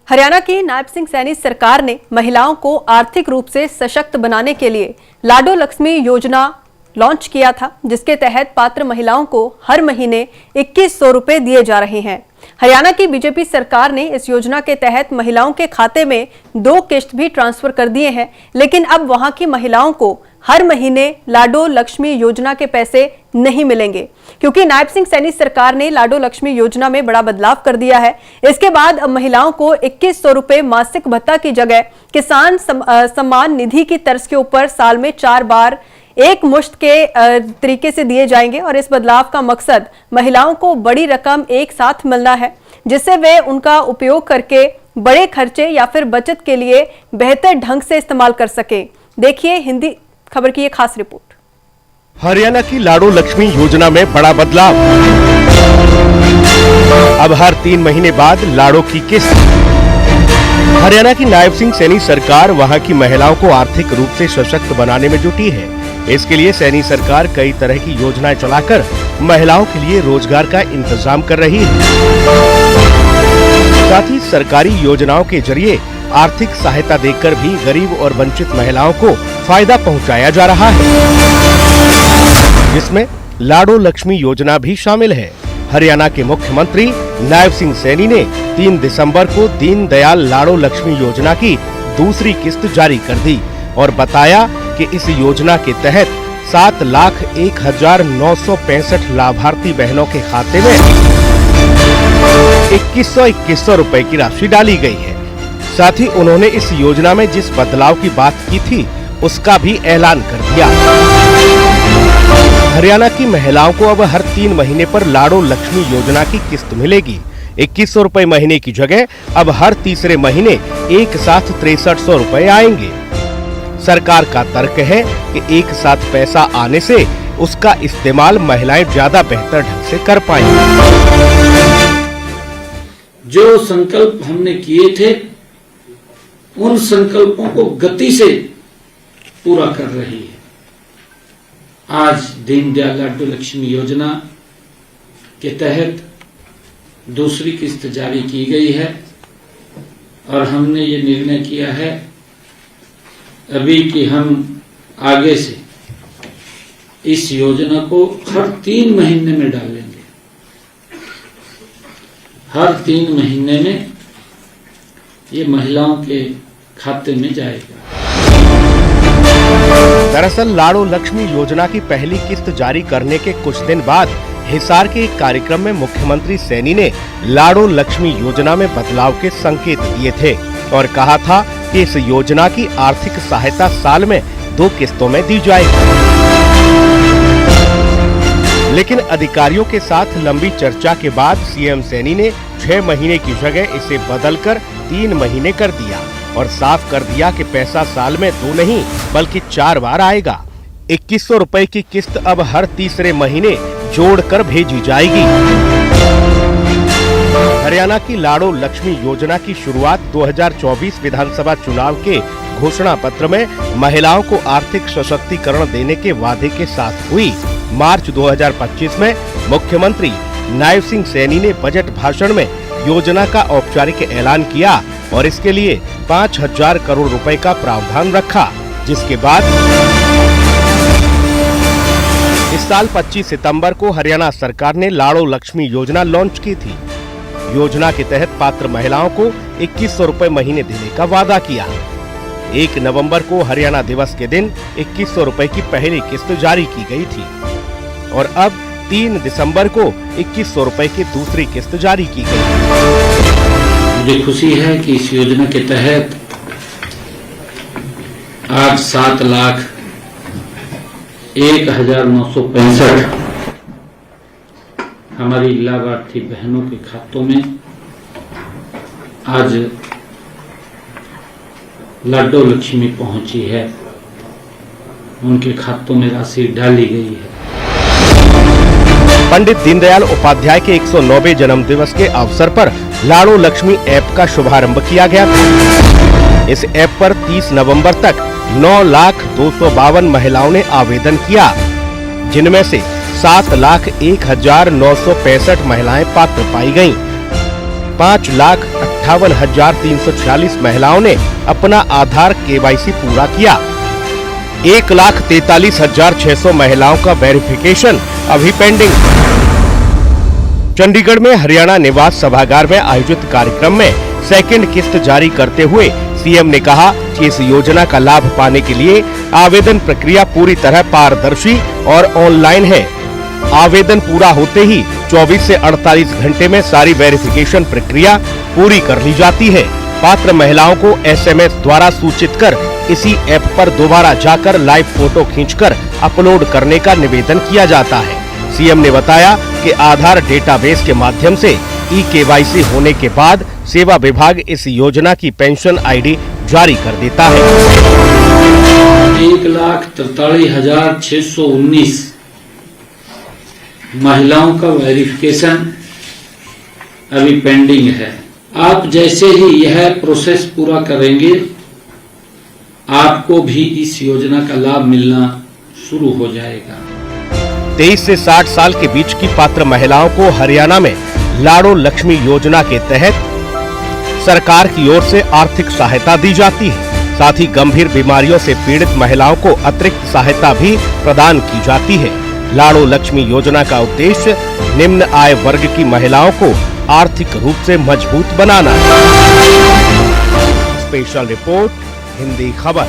हरियाणा की नायब सिंह सैनी सरकार ने महिलाओं को आर्थिक रूप से सशक्त बनाने के लिए लाडो लक्ष्मी योजना लॉन्च किया था, जिसके तहत पात्र महिलाओं को हर महीने 2100 रुपए दिए जा रहे हैं। हरियाणा की बीजेपी सरकार ने इस योजना के तहत महिलाओं के खाते में 2 किस्त भी ट्रांसफर कर दिए हैं, लेकिन अब वहां की महिलाओं को हर महीने लाडो लक्ष्मी योजना के पैसे नहीं मिलेंगे, क्योंकि नायब सिंह सैनी सरकार ने लाडो लक्ष्मी योजना में बड़ा बदलाव कर दिया है। इसके बाद अब महिलाओं को 2100 रुपए मासिक भत्ता की जगह किसान सम्मान निधि की तर्ज के ऊपर साल में 4 बार एक मुश्त के तरीके से दिए जाएंगे। और इस बदलाव का मकसद महिलाओं को बड़ी रकम एक साथ मिलना है, जिससे वे उनका उपयोग करके बड़े खर्चे या फिर बचत के लिए बेहतर ढंग से इस्तेमाल कर सके। देखिए हिंदी खबर की ये खास रिपोर्ट। हरियाणा की लाडो लक्ष्मी योजना में बड़ा बदलाव। अब हर 3 महीने बाद लाडो की किस्त। हरियाणा की नायब सिंह सैनी सरकार वहां की महिलाओं को आर्थिक रूप से सशक्त बनाने में जुटी है। इसके लिए सैनी सरकार कई तरह की योजनाएं चलाकर महिलाओं के लिए रोजगार का इंतजाम कर रही है। साथ ही सरकारी योजनाओं के जरिए आर्थिक सहायता देकर भी गरीब और वंचित महिलाओं को फायदा पहुंचाया जा रहा है, जिसमें लाडो लक्ष्मी योजना भी शामिल है। हरियाणा के मुख्यमंत्री नायब सिंह सैनी ने 3 दिसंबर को दीन दयाल लाडो लक्ष्मी योजना की दूसरी किस्त जारी कर दी और बताया कि इस योजना के तहत 7,01,965 लाभार्थी बहनों के खाते में 2100 रुपए की राशि डाली गई है। साथ ही उन्होंने इस योजना में जिस बदलाव की बात की थी उसका भी ऐलान कर दिया। हरियाणा की महिलाओं को अब हर 3 महीने पर लाडो लक्ष्मी योजना की किस्त मिलेगी। 2100 रुपए महीने की जगह अब हर तीसरे महीने एक साथ 6300 रुपए आएंगे। सरकार का तर्क है कि एक साथ पैसा आने से उसका इस्तेमाल महिलाएं ज्यादा बेहतर ढंग से कर पाएंगी। जो संकल्प हमने किए थे उन संकल्पों को गति से पूरा कर रही है। आज दीनदयाल लाडो लक्ष्मी योजना के तहत दूसरी किस्त जारी की गई है और हमने ये निर्णय किया है अभी कि हम आगे से इस योजना को हर 3 महीने में डालेंगे। हर 3 महीने में ये महिलाओं के खाते में जाएगा। दरअसल लाडो लक्ष्मी योजना की पहली किस्त जारी करने के कुछ दिन बाद हिसार के एक कार्यक्रम में मुख्यमंत्री सैनी ने लाडो लक्ष्मी योजना में बदलाव के संकेत दिए थे और कहा था कि इस योजना की आर्थिक सहायता साल में 2 किस्तों में दी जाएगी। लेकिन अधिकारियों के साथ लंबी चर्चा के बाद सीएम सैनी ने 6 महीने की जगह इसे बदलकर 3 महीने कर दिया और साफ कर दिया कि पैसा साल में 2 नहीं बल्कि 4 बार आएगा। 2100 रुपए की किस्त अब हर तीसरे महीने जोड़कर भेजी जाएगी। हरियाणा की लाडो लक्ष्मी योजना की शुरुआत 2024 विधानसभा चुनाव के घोषणा पत्र में महिलाओं को आर्थिक सशक्तिकरण देने के वादे के साथ हुई। मार्च 2025 में मुख्यमंत्री नायब सिंह सैनी ने बजट भाषण में योजना का औपचारिक ऐलान किया और इसके लिए 5000 करोड़ रुपए का प्रावधान रखा, जिसके बाद इस साल 25 सितंबर को हरियाणा सरकार ने लाडो लक्ष्मी योजना लॉन्च की थी। योजना के तहत पात्र महिलाओं को 2100 रुपए महीने देने का वादा किया। 1 नवंबर को हरियाणा दिवस के दिन 2100 रुपए की पहली किस्त जारी की गई थी और अब 3 दिसंबर को 2100 रुपए की दूसरी किस्त जारी की गई। मुझे खुशी है कि इस योजना के तहत आज 7,01,965 हमारी लाभार्थी बहनों के खातों में आज लाडो लक्ष्मी पहुंची है, उनके खातों में राशि डाली गई है। पंडित दीनदयाल उपाध्याय के 109वें जन्म दिवस के अवसर पर लाडो लक्ष्मी ऐप का शुभारंभ किया गया था। इस ऐप पर 30 नवंबर तक 9,02,52 महिलाओं ने आवेदन किया, जिनमें से 7,01,965 महिलाएं पात्र पाई गयीं। 5,58,346 महिलाओं ने अपना आधार KYC पूरा किया। 1,43,600 महिलाओं का वेरिफिकेशन अभी पेंडिंग। चंडीगढ़ में हरियाणा निवास सभागार में आयोजित कार्यक्रम में सेकंड किस्त जारी करते हुए सीएम ने कहा कि इस योजना का लाभ पाने के लिए आवेदन प्रक्रिया पूरी तरह पारदर्शी और ऑनलाइन है। आवेदन पूरा होते ही 24 से 48 घंटे में सारी वेरिफिकेशन प्रक्रिया पूरी कर ली जाती है। पात्र महिलाओं को SMS द्वारा सूचित कर इसी ऐप पर दोबारा जाकर लाइव फोटो खींचकर अपलोड करने का निवेदन किया जाता है। सीएम ने बताया कि आधार डेटाबेस के माध्यम से eKYC होने के बाद सेवा विभाग इस योजना की पेंशन ID जारी कर देता है। 1,43,619 महिलाओं का वेरिफिकेशन अभी पेंडिंग है। आप जैसे ही यह प्रोसेस पूरा करेंगे, आपको भी इस योजना का लाभ मिलना शुरू हो जाएगा। 23 से 60 साल के बीच की पात्र महिलाओं को हरियाणा में लाडो लक्ष्मी योजना के तहत सरकार की ओर से आर्थिक सहायता दी जाती है। साथ ही गंभीर बीमारियों से पीड़ित महिलाओं को अतिरिक्त सहायता भी प्रदान की जाती है। लाडो लक्ष्मी योजना का उद्देश्य निम्न आय वर्ग की महिलाओं को आर्थिक रूप से मजबूत बनाना है। स्पेशल रिपोर्ट, हिंदी खबर।